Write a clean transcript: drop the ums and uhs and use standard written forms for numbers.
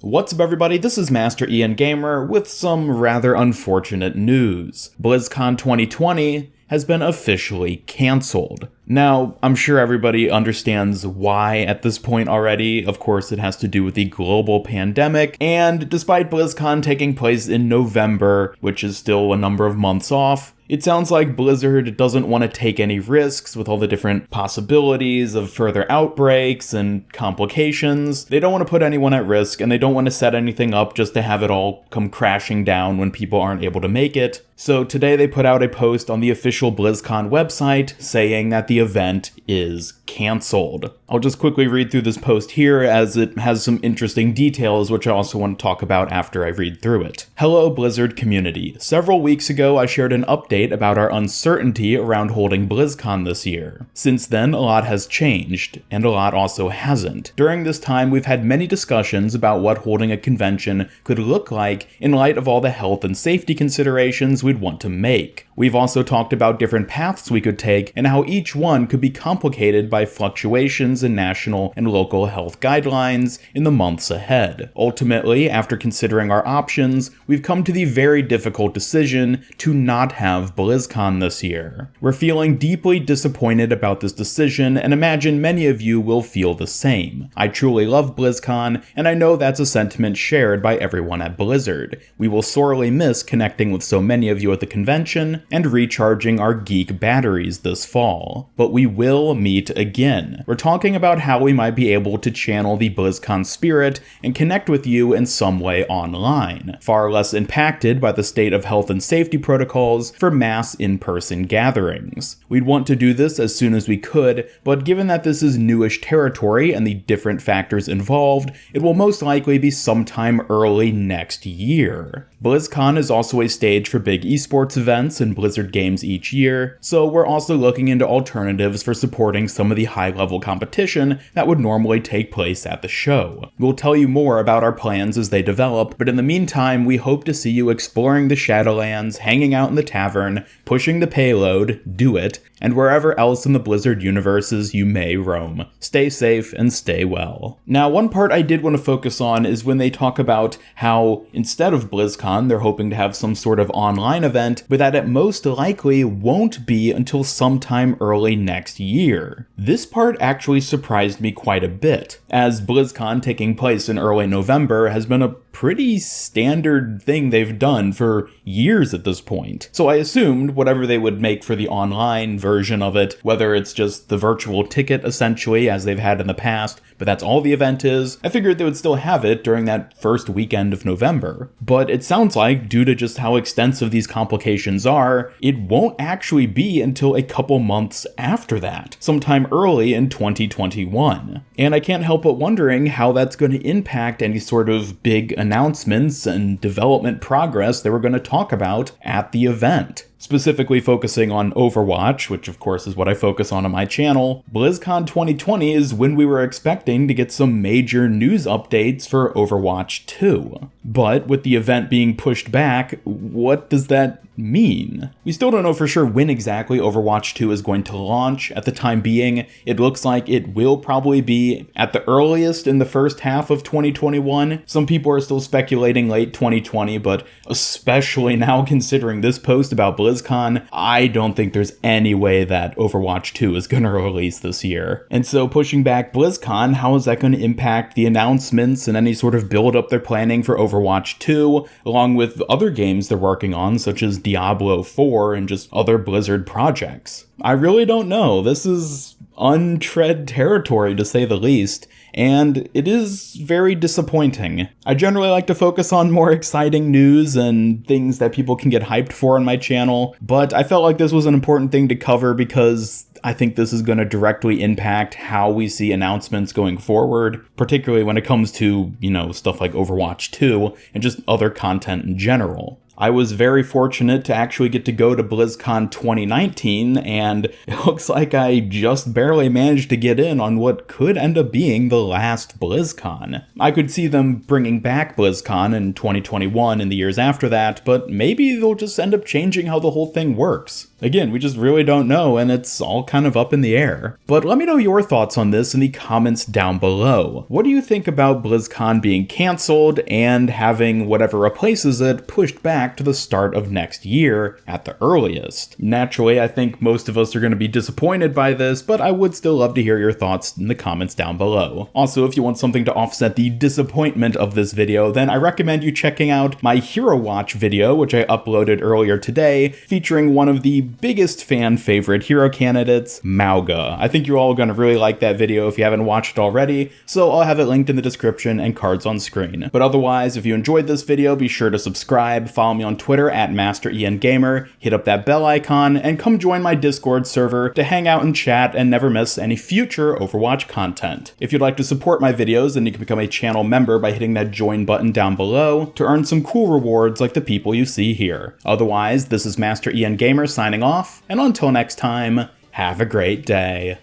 What's up everybody, this is Master Ian Gamer with some rather unfortunate news. BlizzCon 2020 has been officially cancelled. Now, I'm sure everybody understands why at this point already. Of course, it has to do with the global pandemic, and despite BlizzCon taking place in November, which is still a number of months off, it sounds like Blizzard doesn't want to take any risks with all the different possibilities of further outbreaks and complications. They don't want to put anyone at risk, and they don't want to set anything up just to have it all come crashing down when people aren't able to make it. So today they put out a post on the official BlizzCon website saying that the event is cancelled. I'll just quickly read through this post here as it has some interesting details which I also want to talk about after I read through it. Hello Blizzard community. Several weeks ago I shared an update about our uncertainty around holding BlizzCon this year. Since then a lot has changed, and a lot also hasn't. During this time we've had many discussions about what holding a convention could look like in light of all the health and safety considerations we'd want to make. We've also talked about different paths we could take and how each one could be complicated by fluctuations in national and local health guidelines in the months ahead. Ultimately, after considering our options, we've come to the very difficult decision to not have BlizzCon this year. We're feeling deeply disappointed about this decision and imagine many of you will feel the same. I truly love BlizzCon, and I know that's a sentiment shared by everyone at Blizzard. We will sorely miss connecting with so many of you at the convention and recharging our geek batteries this fall. But we will meet again. We're talking about how we might be able to channel the BlizzCon spirit and connect with you in some way online, far less impacted by the state of health and safety protocols for mass in-person gatherings. We'd want to do this as soon as we could, but given that this is newish territory and the different factors involved, it will most likely be sometime early next year. BlizzCon is also a stage for big esports events and Blizzard games each year, so we're also looking into alternatives for supporting some of the high-level competition that would normally take place at the show. We'll tell you more about our plans as they develop, but in the meantime, we hope to see you exploring the Shadowlands, hanging out in the tavern, pushing the payload, do it, and wherever else in the Blizzard universes you may roam. Stay safe and stay well. Now, one part I did want to focus on is when they talk about how instead of BlizzCon, they're hoping to have some sort of online event, but that it most likely won't be until sometime early next year. This part actually surprised me quite a bit, as BlizzCon taking place in early November has been a pretty standard thing they've done for years at this point. So I assumed whatever they would make for the online version of it, whether it's just the virtual ticket essentially as they've had in the past, but that's all the event is, I figured they would still have it during that first weekend of November. But it sounds like, due to just how extensive these complications are, it won't actually be until a couple months after that, sometime early in 2021. And I can't help but wondering how that's going to impact any sort of big announcements and development progress they were going to talk about at the event. Specifically focusing on Overwatch, which of course is what I focus on my channel, BlizzCon 2020 is when we were expecting to get some major news updates for Overwatch 2. But with the event being pushed back, what does that mean? We still don't know for sure when exactly Overwatch 2 is going to launch. At the time being, it looks like it will probably be at the earliest in the first half of 2021. Some people are still speculating late 2020, but especially now considering this post about BlizzCon, I don't think there's any way that Overwatch 2 is going to release this year. And so pushing back BlizzCon, how is that going to impact the announcements and any sort of build-up they're planning for Overwatch 2, along with other games they're working on, such as Diablo 4 and just other Blizzard projects? I really don't know. This is untread territory to say the least, and it is very disappointing. I generally like to focus on more exciting news and things that people can get hyped for on my channel, but I felt like this was an important thing to cover because I think this is going to directly impact how we see announcements going forward, particularly when it comes to, stuff like Overwatch 2 and just other content in general. I was very fortunate to actually get to go to BlizzCon 2019, and it looks like I just barely managed to get in on what could end up being the last BlizzCon. I could see them bringing back BlizzCon in 2021 and the years after that, but maybe they'll just end up changing how the whole thing works. Again, we just really don't know, and it's all kind of up in the air. But let me know your thoughts on this in the comments down below. What do you think about BlizzCon being canceled and having whatever replaces it pushed back to the start of next year at the earliest? Naturally, I think most of us are going to be disappointed by this, but I would still love to hear your thoughts in the comments down below. Also, if you want something to offset the disappointment of this video, then I recommend you checking out my Hero Watch video, which I uploaded earlier today, featuring one of the biggest fan favorite hero candidates, Mauga. I think you're all going to really like that video if you haven't watched it already, so I'll have it linked in the description and cards on screen. But otherwise, if you enjoyed this video, be sure to subscribe, follow me on Twitter at MasterIanGamer, hit up that bell icon, and come join my Discord server to hang out and chat and never miss any future Overwatch content. If you'd like to support my videos, then you can become a channel member by hitting that join button down below to earn some cool rewards like the people you see here. Otherwise, this is Master Ian Gamer signing off, and until next time, have a great day.